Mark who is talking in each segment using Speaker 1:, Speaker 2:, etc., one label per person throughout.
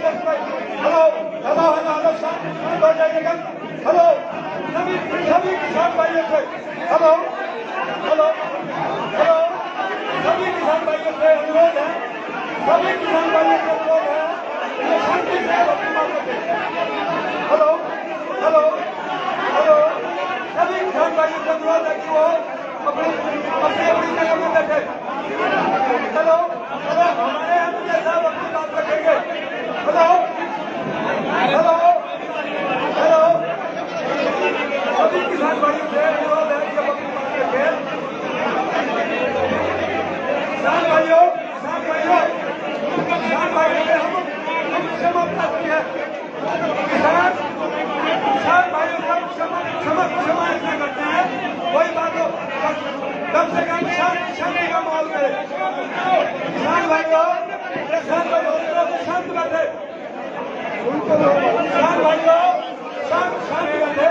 Speaker 1: Hello hello hello hello शांत हो जाइएगा। हेलो सभी किसान भाइयों से हेलो हेलो हेलो सभी किसान भाइयों से अनुरोध है, सभी किसान भाइयों से अनुरोध है कि शांति से अपनी बात रखें। हेलो हेलो हेलो सभी किसान भाइयों से अनुरोध है कि वो अपनी जगह में बैठे। हेलो हेलो हमारे एमएलए साहब अपनी बात रखेंगे। हेलो हेलो हेलो सभी किसान भाइयों से अनुरोध है कि अपनी बात रखें। किसान भाइयों से हम क्षमा प्रार्थी है। किसान भाइयों से क्षमा इसलिए करते हैं, कोई बात हो कम से कम शांति का माहौल करे। किसान भाइयों शांत बैठे। किसान भाइयों शांत बैठे।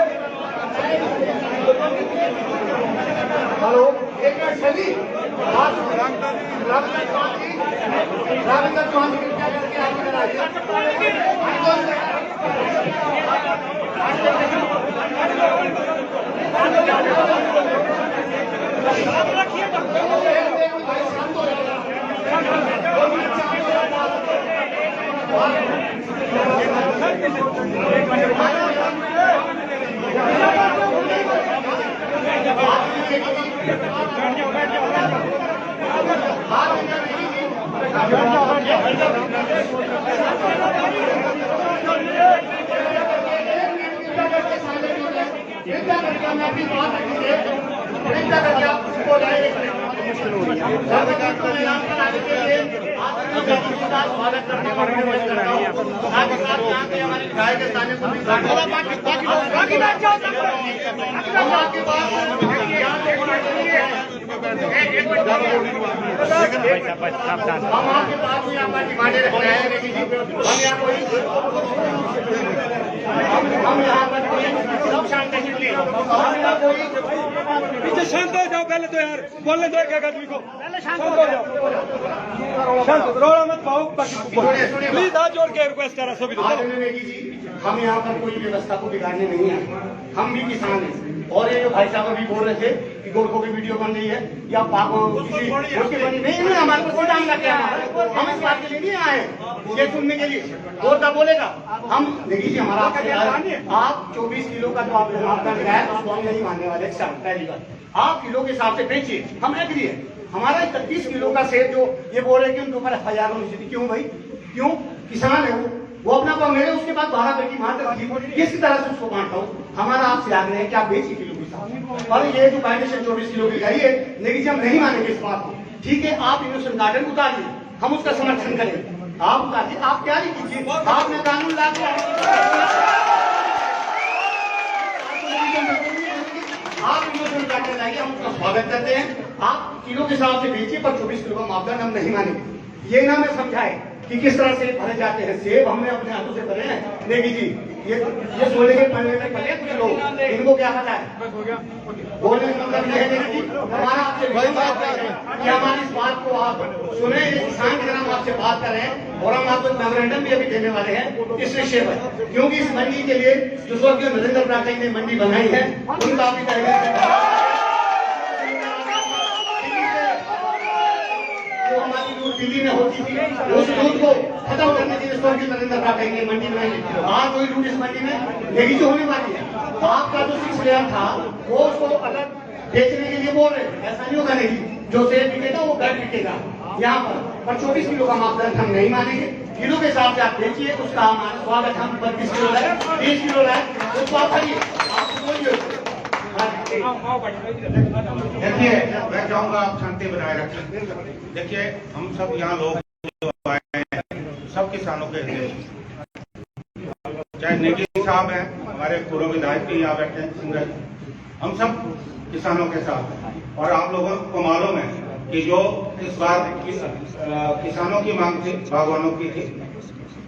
Speaker 1: हेलो एक मिनट सभी पीछे शांत हो जाओ पहले तो यार, बोलने दो एक आदमी को। पहले शांत हो जाओ, शांत रोड़ा मत पाओ। प्लीज हाथ जोड़ के रिक्वेस्ट कर रहा सभी लोग।
Speaker 2: हम यहाँ पर कोई व्यवस्था को बिगाड़ने नहीं आए, हम भी किसान हैं। और ये जो भाई साहब अभी बोल रहे थे कि गोरखों की वीडियो बन रही है या बनी नहीं, हमारे को कोई काम क्या है, हम इस बात के लिए नहीं आए ये सुनने के लिए। गोरखा बोलेगा हम देखिए जी हमारा आप 24 किलो का जो आपका है उसको हम नहीं मानने वाले। पहली बात आप किलो के हिसाब से बेचिए, हम एग्री है। हमारा 31 किलो का सेब जो ये बोल रहे हैं कि उनके ऊपर FIR होनी चाहिए, क्यों भाई क्यों? किसान है वो अपना पाव मेरे उसके बाद 12 पेटी वहां किसी तरह से उसको बांटता हूँ। हमारा आपसे आग्रह है कि आप बेचिए किलो के हिसाब। और ये जो कायदे से 24 किलो की गाड़ी है, लेकिन हम नहीं मानेंगे इस बात को। ठीक है आप इनोवेशन गार्डन उतारिए, हम उसका समर्थन करेंगे। आप उतारिए, आप क्या नहीं कीजिए, आपने कानून लागू आप इनोवेशन गार्डन लाइए, हम उसका स्वागत करते हैं। आप किलो के हिसाब से बेचिए पर 24 किलो का मापदंड हम नहीं मानेंगे। ये ना मैं समझाए कि किस तरह से भरे जाते हैं सेब, हमने अपने हाथों से भरे हैं। देखिए जी ये सोने के पन्ने में पले कुछ लोग, इनको क्या पता है? बोलने का मतलब यह है कि हमारा आपसे कि हमारी इस बात को आप सुने, किसान की तरह हम आपसे बात कर रहे हैं। और हम आपको मेमोरेंडम भी अभी देने वाले हैं इस विषय पर, क्योंकि इस मंडी के लिए जो स्वर्गीय नरेंद्र ब्राटे ने मंडी बनाई है उनका भी दिल्ली में होती थी, उस दूध को खत्म करने के लिए स्वर्गीय नरेंद्र ब्राटे ने मंडी बनाई। आज कोई लूट इस मंडी में यही जो होने वाली है। आपका जो 6 लेयर था वो उसको अलग बेचने के लिए बोल रहे हैं, ऐसा नहीं होगा। नहीं, जो सेब बिकेगा वो घर बिकेगा यहाँ पर 24 किलो का मापदंड हम नहीं मानेंगे। किलो के हिसाब से आप बेचिए, उसका हमारा स्वागत। हम 32 किलो लाए, 20 किलो लाए, उसको आप खाइए, आप बोलिए।
Speaker 3: देखिए मैं चाहूंगा आप शांति बनाए रखें। देखिए हम सब यहाँ लोग जो आए हैं सब किसानों के हृदय, चाहे नेगी साहब हैं, हमारे पूर्व विधायक भी यहाँ बैठे हैं सिंगर, हम सब किसानों के साथ हैं। और आप लोगों को मालूम है कि जो इस बार किसानों की मांग थी, बागवानों की थी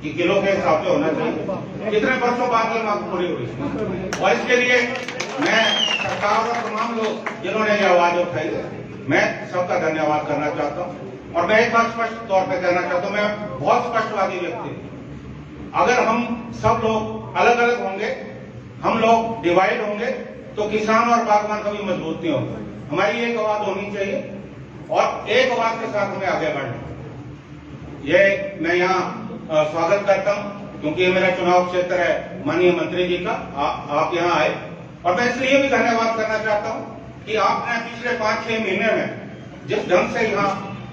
Speaker 3: कि किलो के हिसाब से होना चाहिए, कितने वर्षों बाद ये मांग पूरी हुई। और इसके लिए मैं सरकार और तमाम लोग जिन्होंने ये आवाज उठाई, मैं सबका धन्यवाद करना चाहता हूँ। और मैं एक बात स्पष्ट तौर पर कहना चाहता हूँ, मैं बहुत स्पष्टवादी व्यक्ति हूँ। अगर हम सब लोग अलग अलग होंगे, हम लोग डिवाइड होंगे, तो किसान और बागवान कभी मजबूत नहीं होगा। हमारी एक आवाज होनी चाहिए और एक आवाज के साथ हमें आगे बढ़ना। ये मैं यहाँ स्वागत करता हूँ क्योंकि ये मेरा चुनाव क्षेत्र है माननीय मंत्री जी का। आप यहाँ आए और मैं इसलिए भी धन्यवाद करना चाहता हूँ कि आपने पिछले 5-6 महीने में जिस ढंग से यहाँ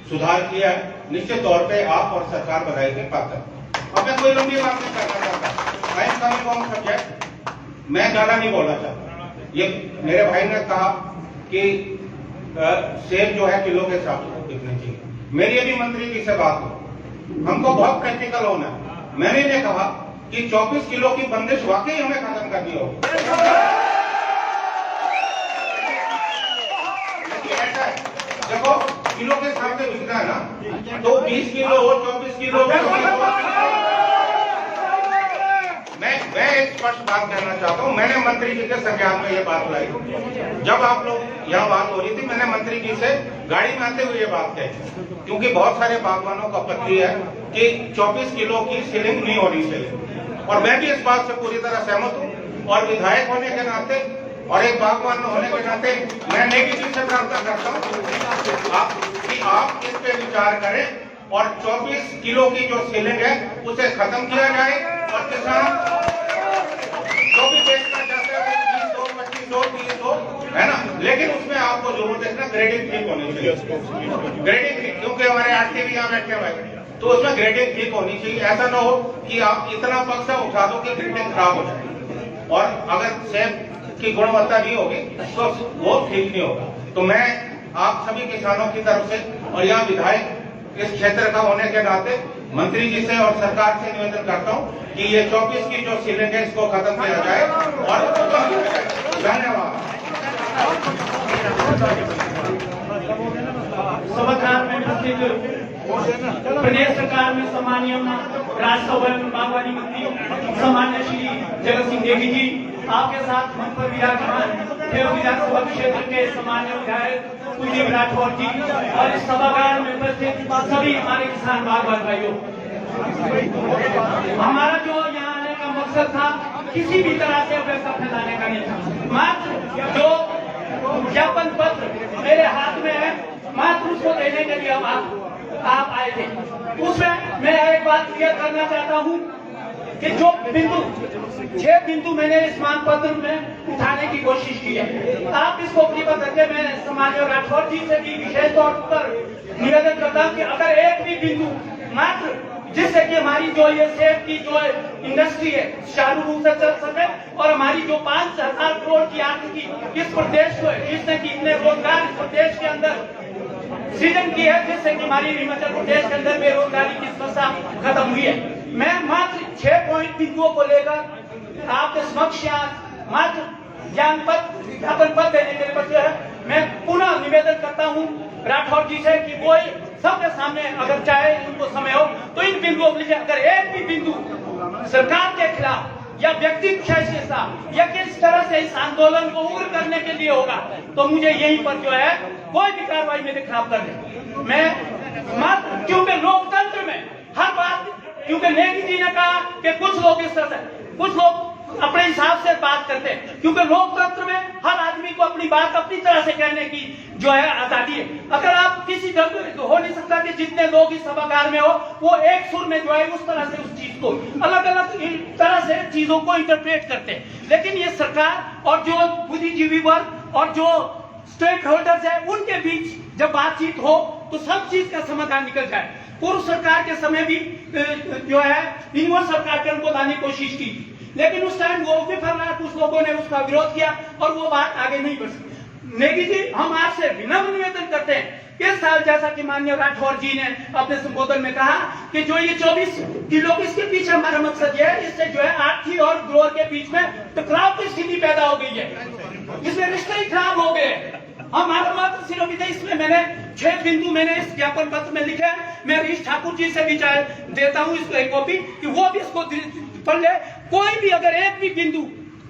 Speaker 3: सुधार किया है, निश्चित तौर पे आप और सरकार बधाई के पात्र। अब मैं कोई लंबी बात नहीं करना चाहता, टाइम कमिंग ऑन सब्जेक्ट, मैं ज्यादा नहीं बोलना चाहता। ये मेरे भाई ने कहा कि सेब जो है किलो के हिसाब से बिकने चाहिए। मेरी अभी मंत्री जी से बात हो, हमको बहुत प्रैक्टिकल होना है। मैंने इन्हें कहा कि 24 किलो की बंदिश वाकई हमें खत्म करनी होगी। देखो किलो के हिसाब से बिकना है ना, तो 20 किलो हो, 24 किलो हो। मैं एक स्पष्ट बात कहना चाहता हूँ, मैंने मंत्री जी के संज्ञान में ये बात लाई। जब आप लोग यहाँ बात हो रही थी, मैंने मंत्री जी से गाड़ी में आते हुए ये बात कही, क्योंकि बहुत सारे बागवानों का आपत्ति है कि 24 किलो की सीलिंग नहीं होनी चाहिए, और मैं भी इस बात से पूरी तरह सहमत हूँ। और विधायक होने के नाते और एक बागवान होने के नाते मैं नेगी जी से प्रार्थना करता हूँ कि आप इस पे विचार करें और 24 किलो की जो सीलिंग है उसे खत्म किया जाए, और किसान जो भी बेचना चाहते हैं 20 हो, 25 हो, 30 हो, है ना, लेकिन उसमें आपको जरूर देखना ग्रेडिंग ठीक होनी चाहिए। ग्रेडिंग ठीक, क्योंकि हमारे आरती भी यहाँ बैठे हुए, तो उसमें ग्रेडिंग ठीक होनी चाहिए। ऐसा ना हो कि आप इतना पक्सा उठा दो कि ग्रेडिंग खराब हो जाए, और अगर सेब की गुणवत्ता नहीं होगी तो वो ठीक नहीं होगा। तो मैं आप सभी किसानों की तरफ से और यहाँ विधायक इस क्षेत्र का होने के नाते मंत्री जी से और सरकार से निवेदन करता हूँ कि ये 24 की जो सीलिंग है इसको खत्म किया जाए और धन्यवाद।
Speaker 4: सभागार में उपस्थित प्रदेश सरकार में सम्मानीय राज्यसभा बागवानी मंत्री सम्मान्य श्री जगत सिंह नेगी जी, आपके साथ मंच पर विराजमान एवं विधानसभा क्षेत्र के सम्मान्य विधायक कुलदीप राठौर जी और इस सभागार में उपस्थित सभी हमारे किसान बागवान भाइयों, हमारा जो यहाँ आने का मकसद था किसी भी तरह से पैसा फैलाने का नहीं था। मात्र जो ज्ञापन पत्र मेरे हाथ में है, मात्र उसको देने के लिए आप आए थे। उसमें मैं एक बात क्लियर करना चाहता हूँ कि जो बिंदु 6 बिंदु मैंने इस मांग पत्र में उठाने की कोशिश की है, आप इसको प्रतिबद्ध करके मैं सम्मानीय राठौर जी से भी विशेष तौर पर निवेदन करता हूँ कि अगर एक भी बिंदु मात्र जिससे कि हमारी जो ये सेब की जो इंडस्ट्री है चालू रूप से चल सके और हमारी जो 5,000 करोड़ की आर्थिकी इस प्रदेश को, जिसने कि इतने रोजगार इस प्रदेश के अंदर सृजन की है, जिससे कि हमारी हिमाचल प्रदेश के अंदर बेरोजगारी की समस्या खत्म हुई है। मैं मात्र 6 पॉइंट बिंदुओं को लेकर आपके समक्ष मात्र ज्ञापन पत्र देने के लिए है। मैं पुनः निवेदन करता हूँ राठौर जी से कि वो सबके सामने अगर चाहे उनको समय हो तो इन बिंदुओं को लीजिए। अगर एक भी बिंदु सरकार के खिलाफ या व्यक्ति विशेष के साथ या किस तरह से इस आंदोलन को उग्र करने के लिए होगा तो मुझे यहीं पर जो है कोई भी कार्रवाई मेरे खिलाफ कर दे। मैं मात्र क्योंकि लोकतंत्र में हर बात, क्योंकि नेगी जी ने कहा कि कुछ लोग इस तरह से, कुछ लोग अपने हिसाब से बात करते हैं, क्योंकि लोकतंत्र में हर आदमी को अपनी बात अपनी तरह से कहने की जो है आजादी है। अगर आप किसी ढंग हो नहीं सकता कि जितने लोग इस सभागार में हो वो एक सुर में जो है उस तरह से उस चीज को अलग अलग तरह से चीजों को इंटरप्रेट करते हैं। लेकिन ये सरकार और जो बुद्धिजीवी वर्ग और जो स्टेक होल्डर्स है उनके बीच जब बातचीत हो तो सब चीज का समाधान निकल जाए। पूर्व सरकार के समय भी जो है इन सरकार के उनको लाने की कोशिश की, लेकिन उस टाइम वो विफल रहा, कुछ लोगों ने उसका विरोध किया और वो बात आगे नहीं बढ़ सकी। नेगी जी, हम आपसे विनम्र निवेदन करते हैं इस साल, जैसा कि माननीय राठौर जी ने अपने संबोधन में कहा कि जो ये 24 किलो इसके पीछे हमारा मकसद ये है, इससे जो है आर्थी और ग्रोअर के बीच में टकराव की स्थिति पैदा हो गई है, इसमें रिश्ते ही खराब हो गए। हमारा मात्र सिर्फ इसमें मैंने 6 बिंदु मैंने इस ज्ञापन पत्र में लिखे। मैं हरीश ठाकुर जी से भी देता हूँ इसको एक कॉपी कि वो भी इसको पढ़ ले। कोई भी अगर एक भी बिंदु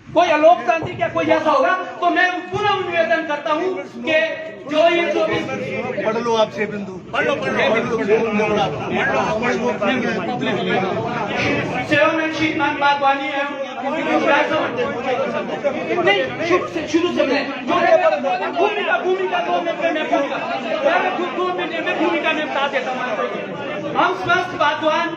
Speaker 4: कोई अलोकतांत्रिक या कोई ऐसा होगा तो मैं पुनः निवेदन करता हूँ कि जो ये 24
Speaker 2: पढ़ लो आपसे बिंदु
Speaker 4: सेवाशील बागवानी है नहीं शुरू से मैं भूमिका 2 मिनट में मैं खुद 2 मिनट में भूमिका में बता देता हूँ। हम स्वस्थ बागवान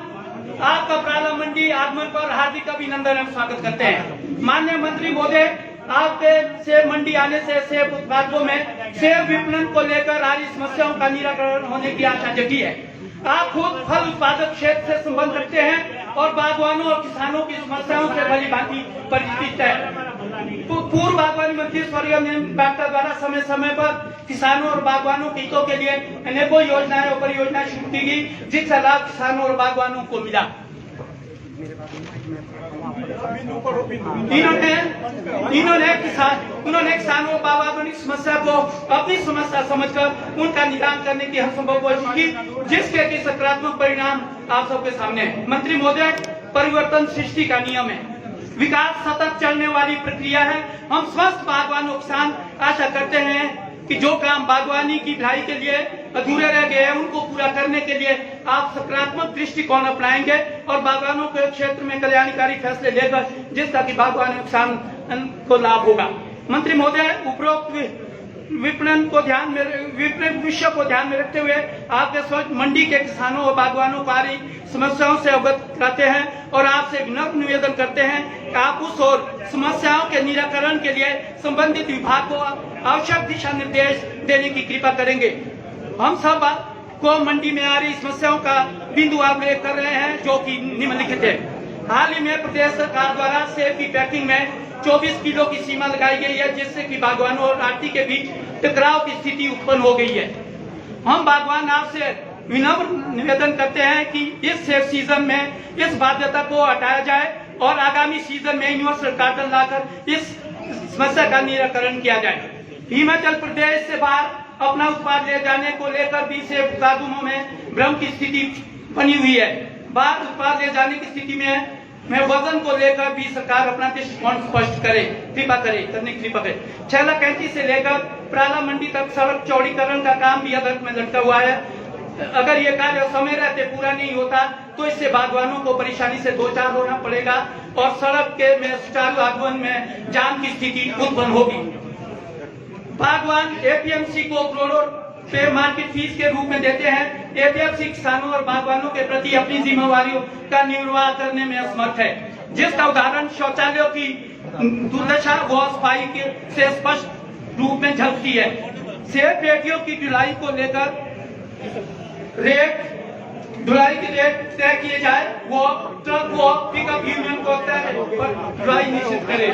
Speaker 4: आपका प्राला मंडी आगमन पर हार्दिक अभिनंदन एवं स्वागत करते हैं। माननीय मंत्री महोदय, आपके सेब मंडी आने से सेब उत्पादकों में सेब विपणन को लेकर आ रही समस्याओं का निराकरण होने की आशा जगी है। आप खुद फल उत्पादक क्षेत्र से संबंध रखते हैं और बागवानों और किसानों की समस्याओं से भली भांति परिचित है। पूर्व बागवानी मंत्री स्वर्गीय डॉक्टर द्वारा समय समय पर किसानों और बागवानों के हितों के लिए अनेकों योजनाएं और परियोजनाएं शुरू की गई, जिसका लाभ किसानों और बागवानों को मिला। उन्होंने किसानों और बागवानों की समस्या को अपनी समस्या समझकर उनका निदान करने की हर संभव कोशिश की, जिसके कि सकारात्मक परिणाम आप सबके सामने है। मंत्री महोदय, परिवर्तन सृष्टि का नियम है, विकास सतत चलने वाली प्रक्रिया है। हम स्वस्थ बागवानों किसान आशा करते हैं कि जो काम बागवानी की ढाई के लिए अधूरे रह गए हैं उनको पूरा करने के लिए आप सकारात्मक दृष्टिकोण अपनाएंगे और बागवानों के क्षेत्र में कल्याणकारी फैसले लेकर जिसका कि बागवानी किसान को लाभ होगा। मंत्री महोदय, उपरोक्त विपणन विषय को ध्यान में रखते हुए आपके स्वच्छ मंडी के किसानों और बागवानों को आ रही समस्याओं से अवगत कराते हैं और आपसे विनम्र निवेदन करते हैं कि आप उस और समस्याओं के निराकरण के लिए संबंधित विभाग को आवश्यक दिशा निर्देश देने की कृपा करेंगे। हम सब को मंडी में आ रही समस्याओं का बिंदु आलेख कर रहे हैं जो कि निम्नलिखित है। हाल ही में प्रदेश सरकार द्वारा सेब की पैकिंग में 24 किलो की सीमा लगाई गई है, जिससे कि बागवानों और आढ़ती के बीच टकराव की स्थिति उत्पन्न हो गई है। हम बागवान आपसे विनम्र निवेदन करते हैं कि इस सेब सीजन में इस बाध्यता को हटाया जाए और आगामी सीजन में यूनिवर्सल कार्टन लाकर इस समस्या का निराकरण किया जाए। हिमाचल प्रदेश से बाहर अपना उत्पाद ले जाने को लेकर भी सेब उत्पादकों में भ्रम की स्थिति बनी हुई है। बाहर उत्पाद ले जाने की स्थिति में वजन को लेकर भी सरकार अपना दृष्टिकोण स्पष्ट करे, करने की कृपा करे। छैला कैंची से लेकर प्राला मंडी तक सड़क चौड़ीकरण का काम भी अधर में लटका हुआ है। अगर ये कार्य समय रहते पूरा नहीं होता तो इससे बागवानों को परेशानी से दो चार होना पड़ेगा और सड़क के में सुचारू आगमन में जाम की स्थिति उत्पन्न होगी। बागवान एपीएमसी को करोड़ों पे मार्केट फीस के रूप में देते हैं। एपीएमसी किसानों और बागवानों के प्रति अपनी जिम्मेवारियों का निर्वाह करने में असमर्थ है, जिसका उदाहरण शौचालयों की दुर्दशा व सफाई से स्पष्ट रूप में झलकती है। सेब पेटियों की ढुलाई को लेकर ढुलाई के रेट तय किए जाए, वो ट्रक व पिकअप यूनियन को ढुलाई निश्चित करे।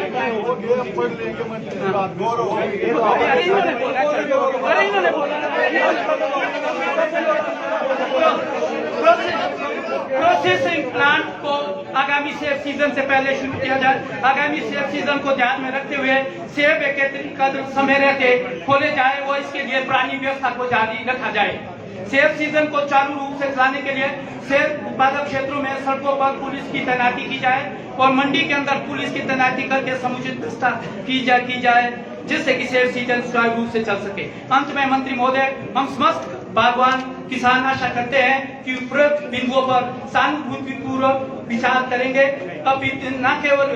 Speaker 4: प्रोसेसिंग प्लांट को आगामी सेब सीजन से पहले शुरू किया जाए। आगामी सेब सीजन को ध्यान में रखते हुए सेब एकत्रित समय रहते खोले जाए वो इसके लिए पुरानी व्यवस्था को जारी रखा जाए। सेब सीजन को चालू रूप से चलाने के लिए सेब उत्पादक क्षेत्रों में सड़कों पर पुलिस की तैनाती की जाए और मंडी के अंदर पुलिस की तैनाती करके समुचित व्यवस्था की जाए जिससे कि सेब सीजन सुचारू रूप से चल सके। अंत में मंत्री महोदय, हम समस्त बागवान किसान आशा करते हैं कि उपरोक्त बिंदुओं पर सहानुभूतिपूर्वक विचार करेंगे, अब न केवल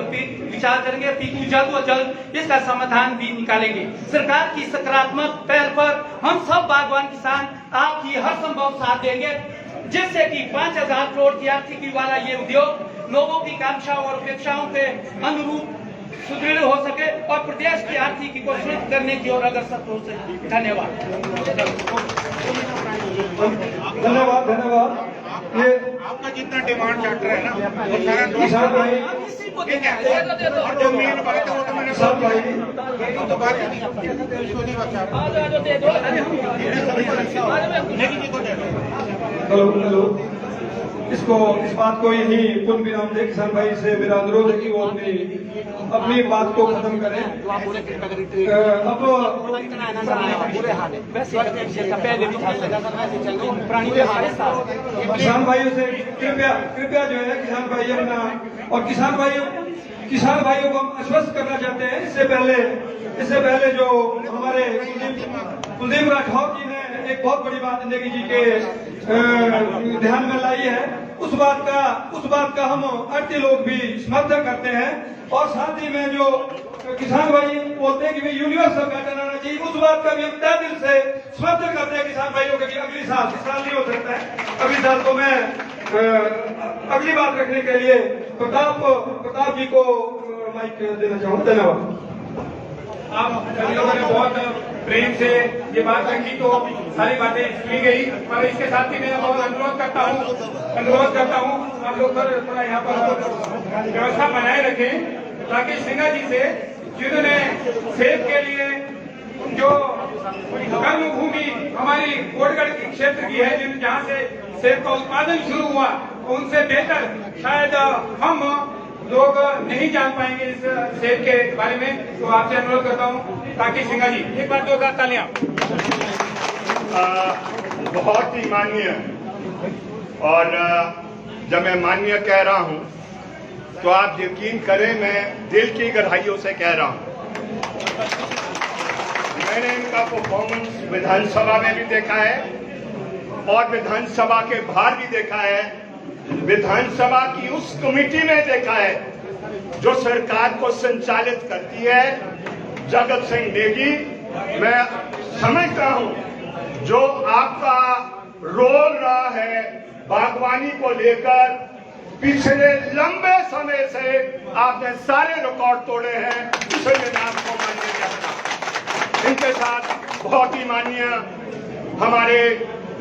Speaker 4: विचार करेंगे अपितु जल्द व जल्द इसका समाधान भी निकालेंगे। सरकार की सकारात्मक पहल पर हम सब बागवान किसान आपकी हर संभव साथ देंगे, जिससे कि 5000 करोड़ की आर्थिकी वाला ये उद्योग लोगों की कांक्षाओं और अपेक्षाओं के अनुरूप सुदृढ़ हो सके और प्रदेश की आर्थिकी को सुदृढ़ करने की ओर अग्रसर हो सके। धन्यवाद।
Speaker 1: धन्यवाद। ये
Speaker 3: आपका जितना डिमांड चार्टर है ना वो सारा
Speaker 1: किसान भाई,
Speaker 3: और जो मेन बात है वो तो मैंने
Speaker 1: किसान भाई,
Speaker 3: तो बात ही नहीं इसको नहीं बचा
Speaker 1: हेलो, इसको इस बात को यही पूर्ण विराम दे। किसान भाई से मेरा अनुरोध है कि वो अपनी बात को खत्म करें। अब किसान भाइयों से कृपया जो है किसान भाई अपना और किसान भाई किसान भाइयों को हम आश्वस्त करना चाहते हैं। इससे पहले जो हमारे कुलदीप राठौर जी ने एक बहुत बड़ी बात नेगी जी के ध्यान में लाई है, उस बात का हम आरती लोग भी समर्थन करते हैं। और साथ ही में जो किसान भाई बोलते हैं कि भाई यूनिवर्सल पैटर्न आना चाहिए, उस बात का भी हम तहे दिल से समर्थन करते हैं किसान भाइयों के। अगली साल इस साल नहीं हो सकता है, अगली साल तो मैं अगली बात रखने के लिए प्रताप जी को माइक देना चाहूँ। धन्यवाद।
Speaker 5: आप सभी लोगों ने बहुत प्रेम से ये बात रखी तो सारी बातें की गई, पर इसके साथ ही मैं बहुत अनुरोध करता हूँ आप लोग थोड़ा यहाँ पर व्यवस्था बनाए रखें, ताकि सिन्हा जी से जिन्होंने सेब के लिए जो कर्म भूमि हमारी कोटगढ़ के क्षेत्र की है, जहाँ से सेब का उत्पादन शुरू हुआ, उनसे बेहतर शायद हम लोग नहीं जान पाएंगे इस सेब के बारे में। तो आपसे अनुरोध करता हूँ ताकि सिन्हा जी एक बार 2 तालियां।
Speaker 6: बहुत ही माननीय, और जब मैं माननीय कह रहा हूं तो आप यकीन करें मैं दिल की गहराइयों से कह रहा हूं। मैंने इनका परफॉर्मेंस विधानसभा में भी देखा है और विधानसभा के बाहर भी देखा है, विधानसभा की उस कमेटी में देखा है जो सरकार को संचालित करती है, जगत सिंह नेगी। मैं समझता हूं जो आपका रोल रहा है बागवानी को लेकर, पिछले लंबे समय से आपने सारे रिकॉर्ड तोड़े हैं, इसलिए मैं आपको माननीय कहता हूं। इनके साथ बहुत ही माननीय हमारे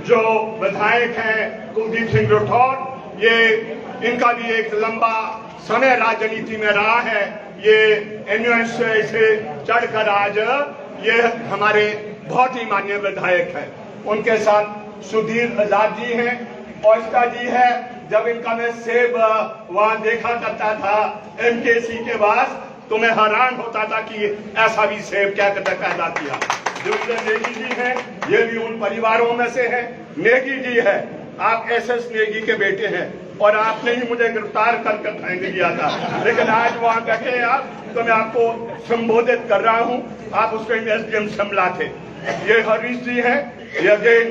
Speaker 6: जो विधायक हैं कुलदीप सिंह राठौर, ये इनका भी एक लंबा समय राजनीति में रहा है। ये एनयूएस से चढ़कर आज ये हमारे बहुत ही माननीय विधायक हैं। उनके साथ सुधीर आजाद जी हैं, औस्ता जी है। जब इनका मैं सेब वहां देखा करता था एमकेसी के पास, तो मैं हैरान होता था कि ऐसा भी सेब क्या पैदा किया। जो नेगी जी हैं, ये भी उन परिवारों में से है। नेगी जी है, आप एसएस नेगी के बेटे हैं, और आपने ही मुझे गिरफ्तार कर फेंक दिया था, लेकिन आज वहां बैठे हैं आप, तो मैं आपको संबोधित कर रहा हूं। आप उसके एसडीएम शिमला थे। ये हरीश जी हैं, ये अगेन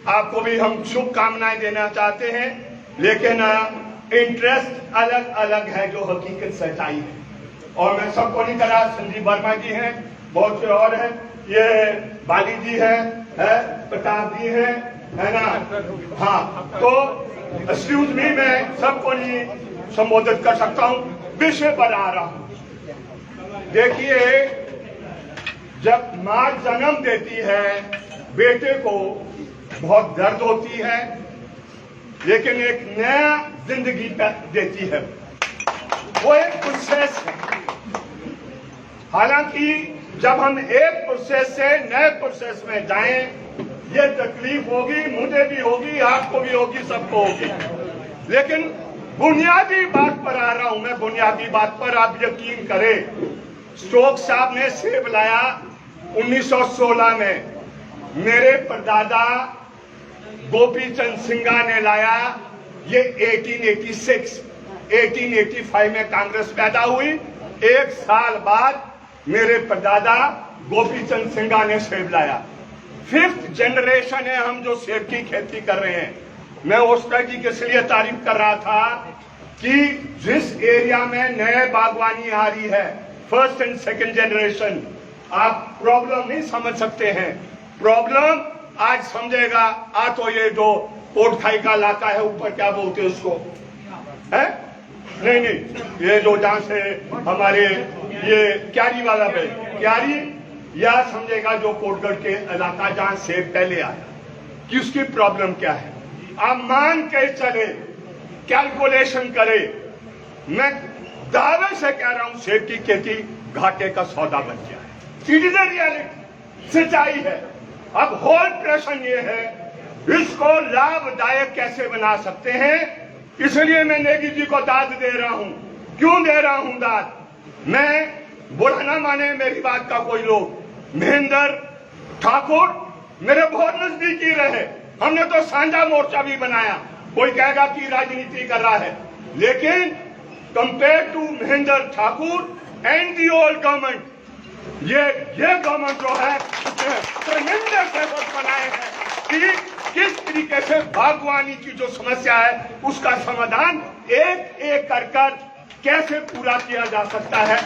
Speaker 6: आपको भी हम शुभकामनाएं देना चाहते हैं, लेकिन इंटरेस्ट अलग अलग है जो हकीकत सच्चाई है। और मैं सबको नहीं करा, संजीव वर्मा जी हैं, बहुत से और हैं, ये बाली जी है प्रताप जी है ना। हाँ, तो एक्सक्यूज मी, मैं सबको नहीं संबोधित कर सकता हूं। विषय पर आ रहा हूं। देखिए, जब मां जन्म देती है बेटे को बहुत दर्द होती है, लेकिन एक नया जिंदगी देती है, वो एक प्रोसेस है। हालांकि जब हम एक प्रोसेस से नए प्रोसेस में जाएं, ये तकलीफ होगी, मुझे भी होगी, आपको भी होगी, सबको होगी। लेकिन बुनियादी बात पर आ रहा हूं मैं, बुनियादी बात पर आप यकीन करें। स्टोक्स साहब ने सेब लाया 1916 में, मेरे परदादा गोपीचंद सिंघा ने लाया ये 1886, 1885 में कांग्रेस पैदा हुई। एक साल बाद मेरे परदादा गोपीचंद सिंघा ने सेब लाया। 5th जनरेशन है हम जो सेब की खेती कर रहे हैं। मैं ओस्टा जी के इसलिए तारीफ कर रहा था कि जिस एरिया में नए बागवानी आ रही है, 1st and 2nd जनरेशन, आप प्रॉब्लम नहीं समझ सकते हैं। प्रॉब्लम आज समझेगा तो ये जो कोटखाई का इलाका है, ऊपर क्या बोलते हैं उसको, है नहीं, ये जो जहां से हमारे ये क्यारी वाला है, क्यारी, या समझेगा जो कोटगढ़ के इलाका जहां सेब पहले आया, कि उसकी प्रॉब्लम क्या है। आप मान के चले, कैलकुलेशन करे, मैं दावे से कह रहा हूं सेब की खेती घाटे का सौदा बन गया है। इट इज ए रियलिटी, सच्चाई है। अब होल प्रश्न ये है, इसको लाभदायक कैसे बना सकते हैं। इसलिए मैं नेगी जी को दाद दे रहा हूं। क्यों दे रहा हूं दाद? मैं बुरा ना माने मेरी बात का कोई लोग, महेंद्र ठाकुर मेरे बहुत नजदीकी रहे, हमने तो साझा मोर्चा भी बनाया। कोई कहेगा कि राजनीति कर रहा है, लेकिन compare to Mahendra Thakur and the old government, ये गवर्नमेंट जो है ट्रेमेंडस एफर्ट बनाए हैं कि किस तरीके से बागवानी की जो समस्या है उसका समाधान एक एक कर कैसे पूरा किया जा सकता है।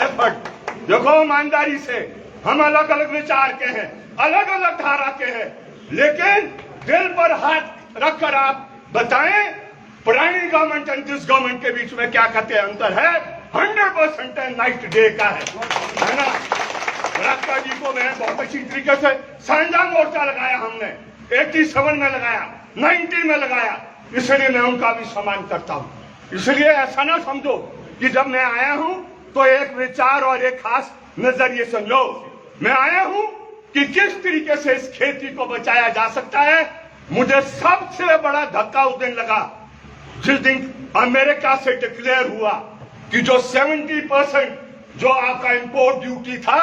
Speaker 6: एफर्ट देखो, ईमानदारी से हम अलग अलग विचार के हैं, अलग अलग धारा के हैं, लेकिन दिल पर हाथ रखकर आप बताएं पुरानी गवर्नमेंट एंड दिस गवर्नमेंट के बीच में क्या कहते हैं अंतर है। 100% नाइट डे का है ना। बरागटा जी को मैं बहुत अच्छी तरीके से साझा मोर्चा लगाया, हमने 87 में लगाया, 90 में लगाया, इसलिए मैं उनका भी सम्मान करता हूं। इसलिए ऐसा ना समझो कि जब मैं आया हूं तो एक विचार और एक खास नजरिए से लो। मैं आया हूं कि किस तरीके से इस खेती को बचाया जा सकता है। मुझे सबसे बड़ा धक्का उस दिन लगा जिस दिन अमेरिका से डिक्लेयर हुआ कि जो 70% जो आपका इंपोर्ट ड्यूटी था,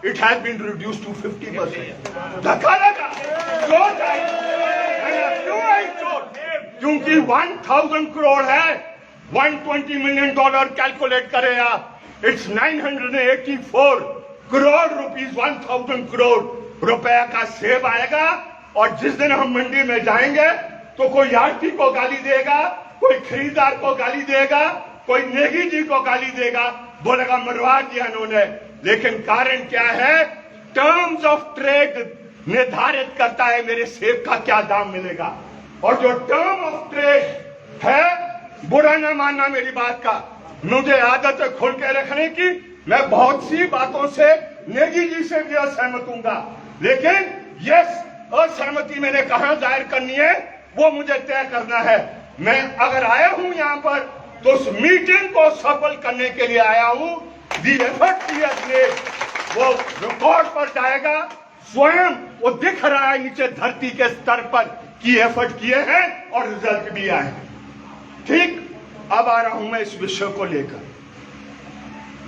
Speaker 6: it has been reduce to 50%। धक्का लगा, चोट आई। क्यों आई चोट? क्योंकि 1000 करोड़ है, 120 मिलियन डॉलर कैलकुलेट करें आप, इट्स 984 करोड़ रुपीस, 1000 करोड़ रुपया का सेब आएगा। और जिस दिन हम मंडी में जाएंगे तो कोई यात्री को गाली देगा, कोई खरीदार को गाली देगा, कोई नेगी जी को गाली देगा, बोलेगा मरवा दिया इन्होंने। लेकिन कारण क्या है? टर्म्स ऑफ ट्रेड निर्धारित करता है मेरे सेब का क्या दाम मिलेगा। और जो टर्म ऑफ ट्रेड है, बुरा ना मानना मेरी बात का, मुझे आदत है खुल के रखने की। मैं बहुत सी बातों से नेगी जी से भी असहमत हूंगा, लेकिन यस असहमति मैंने कहां जाहिर करनी है वो मुझे तय करना है। मैं अगर आया हूं यहां पर तो उस मीटिंग को सफल करने के लिए आया हूं। दी एफर्ट वो रिकॉर्ड पर जाएगा, स्वयं वो दिख रहा है नीचे धरती के स्तर पर कि एफर्ट किए हैं और रिजल्ट भी आए। ठीक, अब आ रहा हूं मैं इस विषय को लेकर।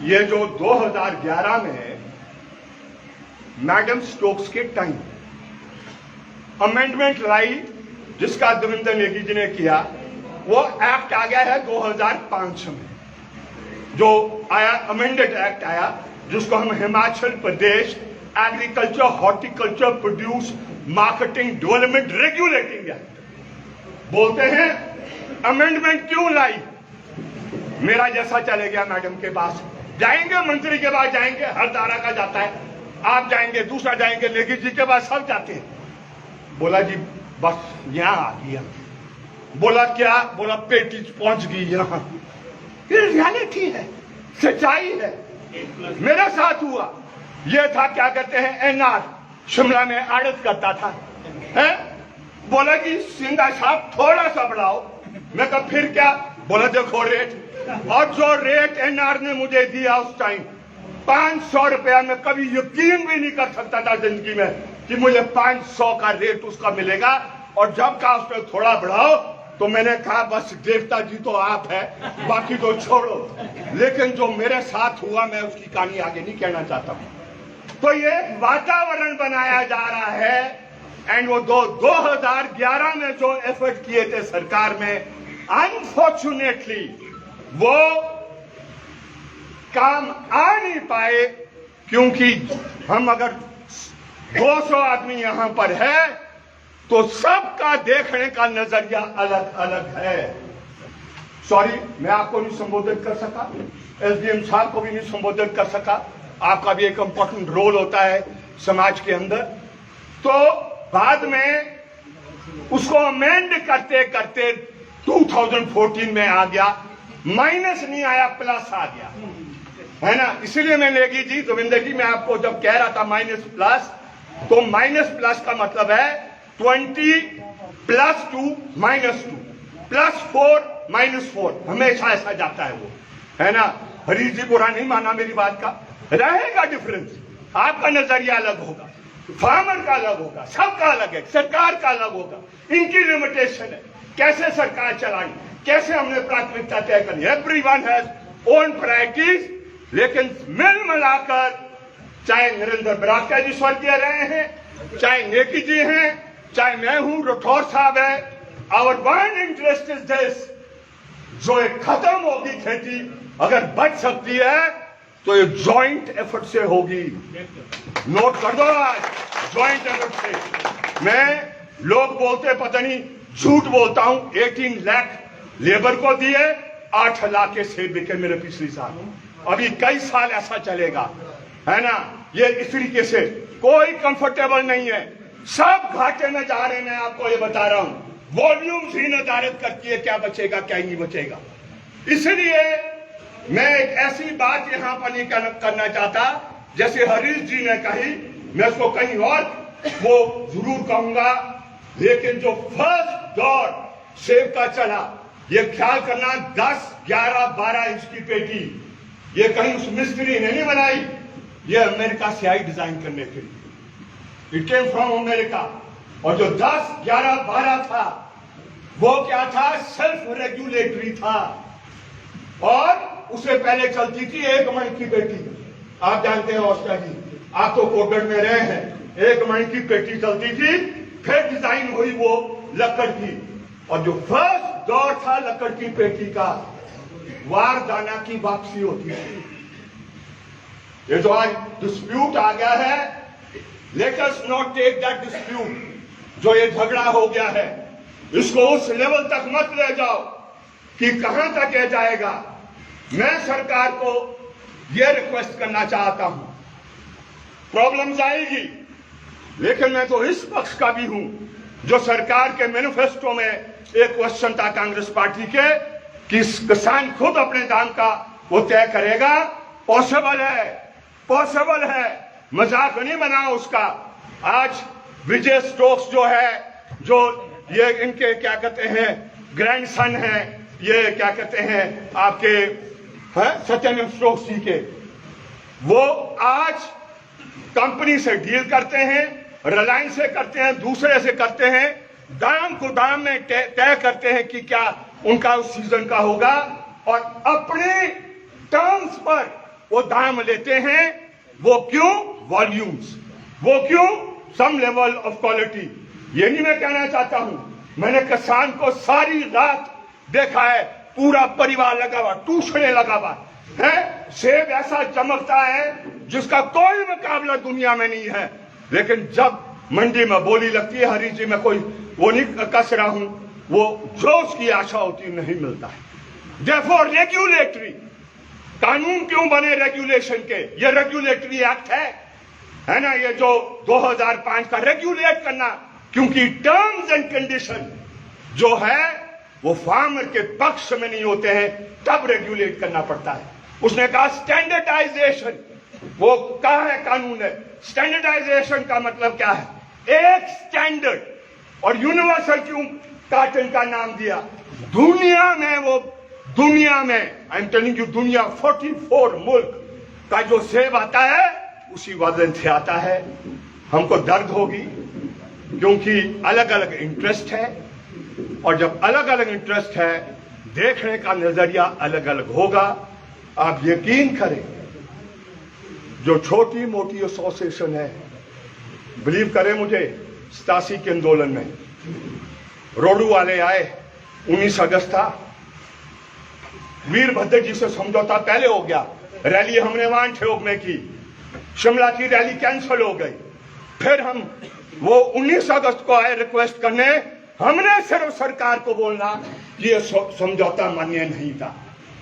Speaker 6: ये जो 2011 में मैडम स्टोक्स के टाइम अमेंडमेंट लाई, जिसका देवेंद्र नेगी जी ने किया, वो एक्ट आ गया है 2005 में, जो आया अमेंडेड एक्ट आया, जिसको हम Himachal Pradesh agriculture horticulture produce marketing development regulating act बोलते हैं। अमेंडमेंट क्यों लाई? मेरा जैसा चले गया मैडम के पास, जाएंगे मंत्री के पास जाएंगे, हर धारा का जाता है, आप जाएंगे, दूसरा जाएंगे, नेगी जी के पास सब जाते हैं। बोला जी बस यहां आ गया। बोला क्या? बोला पेटी पहुंच गई यहां। ये रियलिटी है, सच्चाई है। मेरे साथ हुआ ये था, क्या कहते हैं, एनआर शिमला में आड़त करता था, है? बोला कि सिंधा साहब थोड़ा सा बढ़ाओ। मैं कहा फिर क्या? बोला देखो रेट, और जो रेट एनआर ने मुझे दिया उस टाइम 500 रुपया, मैं कभी यकीन भी नहीं कर सकता था जिंदगी में कि मुझे 500 का रेट उसका मिलेगा। और जब कहा उसने थोड़ा बढ़ाओ तो मैंने कहा बस देवता जी तो आप है, बाकी तो छोड़ो। लेकिन जो मेरे साथ हुआ मैं उसकी कहानी आगे नहीं कहना चाहता हूं। तो ये वातावरण बनाया जा रहा है, एंड वो 2011 में जो एफर्ट किए थे सरकार में, अनफॉर्चुनेटली वो काम आ नहीं पाए, क्योंकि हम अगर 200 आदमी यहां पर है तो सबका देखने का नजरिया अलग अलग है। सॉरी, मैं आपको नहीं संबोधित कर सका, एसडीएम साहब को भी नहीं संबोधित कर सका। आपका भी एक इंपॉर्टेंट रोल होता है समाज के अंदर। तो बाद में उसको अमेंड करते करते 2014 में आ गया, माइनस नहीं आया, प्लस आ गया, है ना। इसलिए मैं नेगी जी, देवेंद्र जी, मैं आपको जब कह रहा था माइनस प्लस, तो माइनस प्लस का मतलब है 20 + 2 -2 +4 -4, हमेशा ऐसा जाता है वो, है ना। हरीश जी बुरा नहीं माना मेरी बात का, रहेगा डिफरेंस, आपका नजरिया अलग होगा, फार्मर का अलग होगा, सबका अलग है, सरकार का अलग होगा, इनकी लिमिटेशन है, कैसे सरकार चलाई, कैसे हमने प्राथमिकता तय करनी। एवरीवन हैज ओन प्रायोरिटीज, लेकिन मिल मिलाकर चाहे नरेंद्र बरागटा जी स्वर्गीय रहे हैं, चाहे नेगी जी हैं, चाहे मैं हूं, राठौर साहब है, hour one interest is this जो एक खत्म होगी खेती, अगर बच सकती है तो ये जॉइंट एफर्ट से होगी। नोट कर दो आज, जॉइंट एफर्ट से। मैं, लोग बोलते पता नहीं, झूठ बोलता हूं। 18 लाख लेबर को दिए, 8 लाख के सेब बिके मेरे पिछले साल। अभी कई साल ऐसा चलेगा, है ना। ये इस तरीके से कोई कंफर्टेबल नहीं है, सब घाटे में जा रहे हैं। मैं आपको ये बता रहा हूं, वॉल्यूम्स ही नदारत करती है क्या बचेगा क्या नहीं बचेगा। इसलिए मैं एक ऐसी बात यहां पर नहीं करना चाहता जैसे हरीश जी ने कही, मैं उसको कहीं और वो जरूर कहूंगा। लेकिन जो फर्स्ट दौर सेब का चला, ये ख्याल करना 10, 11, 12 इंच की पेटी, ये कहीं उस मिस्त्री ने नहीं बनाई, ये अमेरिका से आई डिजाइन करने के लिए। It came from America. और जो 10, 11, 12 था, वो क्या था, सेल्फ रेगुलेटरी था। और उससे पहले चलती थी 1 मण की पेटी। आप जानते हैं औस्टा जी, आप तो कोटगढ़ में रहे हैं, 1 मण की पेटी चलती थी, फिर डिजाइन हुई वो लकड़ की। और जो फर्स्ट दौर था लकड़ की पेटी का, वारदाना की वापसी होती थी। ये जो आज डिस्प्यूट आ गया है, let us not take that dispute. जो ये झगड़ा हो गया है, इसको उस लेवल तक मत ले जाओ कि कहां तक ये जाएगा। मैं सरकार को यह रिक्वेस्ट करना चाहता हूं, प्रॉब्लम्स आएगी, लेकिन मैं तो इस पक्ष का भी हूं जो सरकार के मैनिफेस्टो में एक क्वेश्चन था कांग्रेस पार्टी के कि किसान खुद अपने दाम का वो तय करेगा। पॉसिबल है, पॉसिबल है, मजाक नहीं बनाओ उसका। आज विजय स्टोक्स जो है, जो ये इनके क्या कहते हैं ग्रैंडसन है, ये क्या कहते हैं आपके सत्येंद्र स्टोक्स जी के, वो आज कंपनी से डील करते हैं, रिलायंस से करते हैं, दूसरे से करते हैं, दाम को दाम में तय करते हैं कि क्या उनका उस सीजन का होगा, और अपने टर्म्स पर वो दाम लेते हैं। वो क्यों? वॉल्यूम्स। वो क्यों? Some level of quality. ये नहीं मैं कहना चाहता हूं, मैंने किसान को सारी रात देखा है, पूरा परिवार लगा हुआ, टूसने लगा हुआ है। सेब ऐसा चमकता है जिसका कोई मुकाबला दुनिया में नहीं है। लेकिन जब मंडी में बोली लगती है, हरी जी मैं कोई वो नहीं कस रहा हूं, वो जो उसकी आशा होती नहीं मिलता है। देयरफॉर रेगुलेटरी कानून क्यों बने रेगुलेशन के? ये रेगुलेटरी एक्ट है ना, ये जो 2005 का रेगुलेट करना, क्योंकि टर्म्स एंड कंडीशन जो है वो फार्मर के पक्ष में नहीं होते हैं, तब रेगुलेट करना पड़ता है। उसने कहा स्टैंडर्डाइजेशन, वो कहा है कानून है। स्टैंडर्डाइजेशन का मतलब क्या है? एक स्टैंडर्ड। और यूनिवर्सल क्यों कार्टन का नाम दिया? दुनिया में वो, दुनिया में आई एम टेलिंग यू, दुनिया 44 मुल्क का जो सेब आता है उसी वजन से आता है। हमको दर्द होगी क्योंकि अलग अलग इंटरेस्ट है, और जब अलग अलग इंटरेस्ट है देखने का नजरिया अलग अलग होगा। आप यकीन करें, जो छोटी मोटी एसोसिएशन है, बिलीव करें मुझे, 87 के आंदोलन में रोडू वाले आए, 19 अगस्त था, वीरभद्र जी से समझौता पहले हो गया, रैली हमने वहां ठेक में की, शिमला की रैली कैंसिल हो गई। फिर हम वो 19 अगस्त को आए रिक्वेस्ट करने, हमने सिर्फ सरकार को बोलना कि ये समझौता मान्य नहीं था।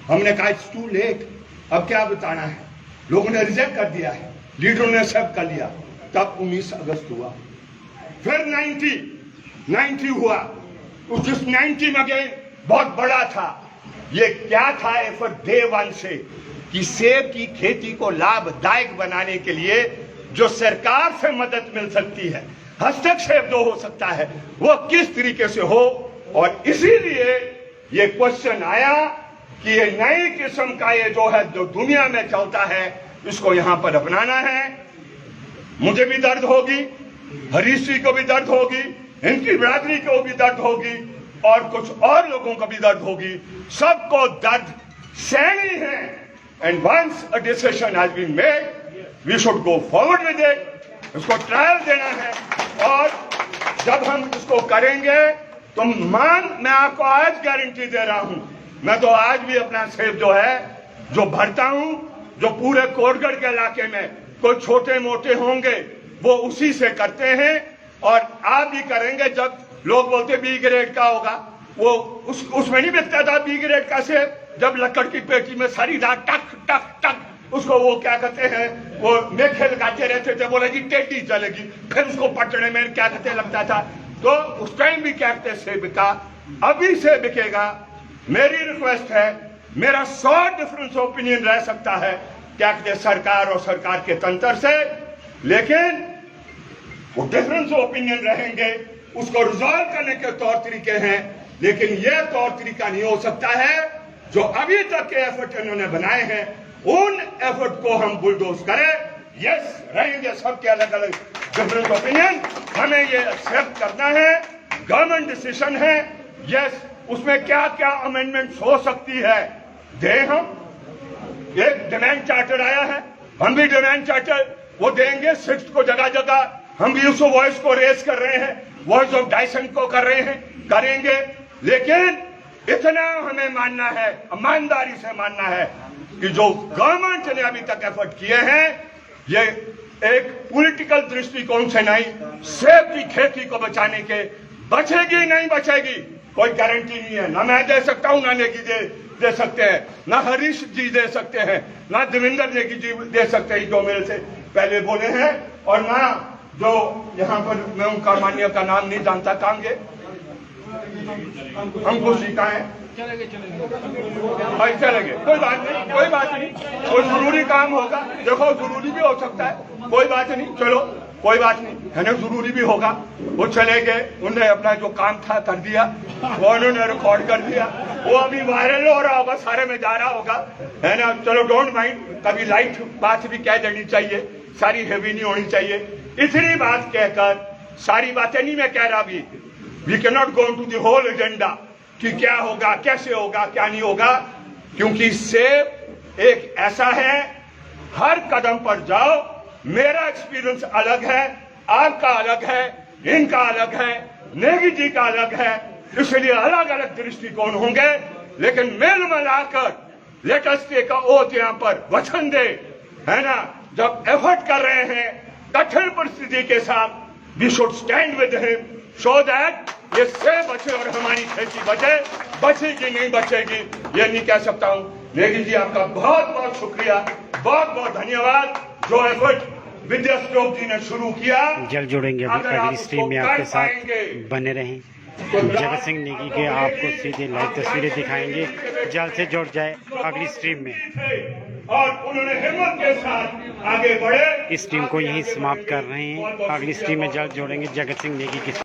Speaker 6: हमने कहा इट्स टू लेट, अब क्या बताना है। लोगों ने रिजेक्ट कर दिया है, लीडरों ने एक्सेप्ट कर लिया। तब 19 अगस्त हुआ, फिर 90 हुआ। उस 90 में अगेन बहुत बड़ा था। ये क्या था एफर्ट डे वन से कि सेब की खेती को लाभदायक बनाने के लिए जो सरकार से मदद मिल सकती है, हस्तक्षेप जो हो सकता है, वो किस तरीके से हो। और इसीलिए ये क्वेश्चन आया कि ये नई किस्म का ये जो है, जो दुनिया में चलता है, इसको यहां पर अपनाना है। मुझे भी दर्द होगी, हरीश जी को भी दर्ड होगी, इनकी बिरादरी को भी दर्द होगी, और कुछ और लोगों को भी दर्द होगी। सबको दर्द सहनी है। And once a decision has been made, we should go forward with it. इसको ट्रायल देना है, और जब हम इसको करेंगे तो मैं आपको आज गारंटी दे रहा हूं मैं तो आज भी अपना सेब जो है जो भरता हूं, जो पूरे कोटगढ़ के इलाके में कोई छोटे मोटे होंगे वो उसी से करते हैं, और आप भी करेंगे। जब लोग बोलते बी ग्रेड का होगा, वो उसमें नहीं बिकता था बी ग्रेड का सेब। जब लकड़ की पेटी में सारी रात टक टक टक उसको वो क्या कहते हैं, वो मेखे लगाते रहते थे, बोले जी टेढ़ी चलेगी, फिर उसको पटने में क्या कहते लगता था। तो उस टाइम भी क्या कहते सेब बिका, अभी से बिकेगा। मेरी रिक्वेस्ट है, मेरा 100 डिफरेंस ओपिनियन रह सकता है क्या कहते सरकार और सरकार के तंत्र से, लेकिन वो डिफरेंस ओपिनियन रहेंगे, उसको रिजॉल्व करने के तौर तरीके हैं, लेकिन यह तौर तरीका नहीं हो सकता है जो अभी तक के एफर्ट इन्होंने बनाए हैं, उन एफर्ट को हम बुलडोज करें। यस, रहेंगे सबके अलग अलग डिफरेंस ओपिनियन, हमें ये एक्सेप्ट करना है, गवर्नमेंट डिसीजन है। यस, उसमें क्या क्या अमेंडमेंट्स हो सकती है दे हम। एक डिमांड चार्टर आया है, हम भी डिमांड चार्टर वो देंगे 6 को जगह जगह, हम भी उस वॉइस को रेस कर रहे हैं, वॉइस ऑफ डाइसेंट को कर रहे हैं, करेंगे। लेकिन इतना हमें मानना है, ईमानदारी से मानना है कि जो गवर्नमेंट ने अभी तक एफर्ट किए हैं, ये एक पॉलिटिकल दृष्टिकोण से नहीं, सेब की खेती को बचाने के, बचेगी नहीं बचेगी कोई गारंटी नहीं है। ना मैं दे सकता हूं, ना नेगी दे सकते हैं, ना हरीश जी दे सकते हैं, ना देवेंद्र नेगी जी दे सकते हैं जो मेरे से पहले बोले हैं, और ना जो यहाँ पर मैं उनका मान्य का नाम नहीं जानता, काम के हमको सीखा है, चलेंगे कोई बात नहीं, कोई बात नहीं, कोई जरूरी काम होगा, देखो जरूरी भी हो सकता है, कोई बात नहीं, चलो कोई बात नहीं है ना, जरूरी भी होगा। वो चले गए, उन्होंने अपना जो काम था कर दिया, वो उन्होंने रिकॉर्ड कर दिया, वो अभी वायरल हो रहा होगा, सारे में जा रहा होगा, है ना। चलो डोंट माइंड, कभी लाइट बात भी कह देनी चाहिए, सारी हैवी नहीं होनी चाहिए। इतनी बात कहकर सारी बातें नहीं मैं कह रहा, अभी we can not go to the whole agenda कि क्या होगा, कैसे होगा, क्या नहीं होगा, क्योंकि सेब एक ऐसा है, हर कदम पर जाओ। मेरा एक्सपीरियंस अलग है, आपका अलग है, इनका अलग है, नेगी जी का अलग है, इसलिए अलग अलग दृष्टिकोण होंगे, लेकिन मेल मिलाकर let us take a oath यहां पर वचन दे, है ना। जब एफर्ट कर रहे हैं कठिन परिस्थिति के साथ, we should stand with him so that ये सेब बचे और हमारी खेती बचे। बचेगी नहीं बचेगी ये नहीं कह सकता हूं। लेकिन जी आपका बहुत बहुत शुक्रिया, बहुत बहुत धन्यवाद। जो एफर्ट विद्या स्टोक जी ने शुरू किया,
Speaker 7: जल्द जुड़ेंगे अगली स्ट्रीम में आपके साथ, बने रहें। जगत सिंह नेगी के आपको सीधे लाइव तस्वीरें दिखाएंगे, जल्द से जुड़ जाए अगली स्ट्रीम में।
Speaker 6: और उन्होंने हिम्मत के साथ आगे बढ़े।
Speaker 7: इस स्ट्रीम को यहीं समाप्त कर रहे हैं, अगली स्ट्रीम में जल्द जोड़ेंगे जगत सिंह नेगी के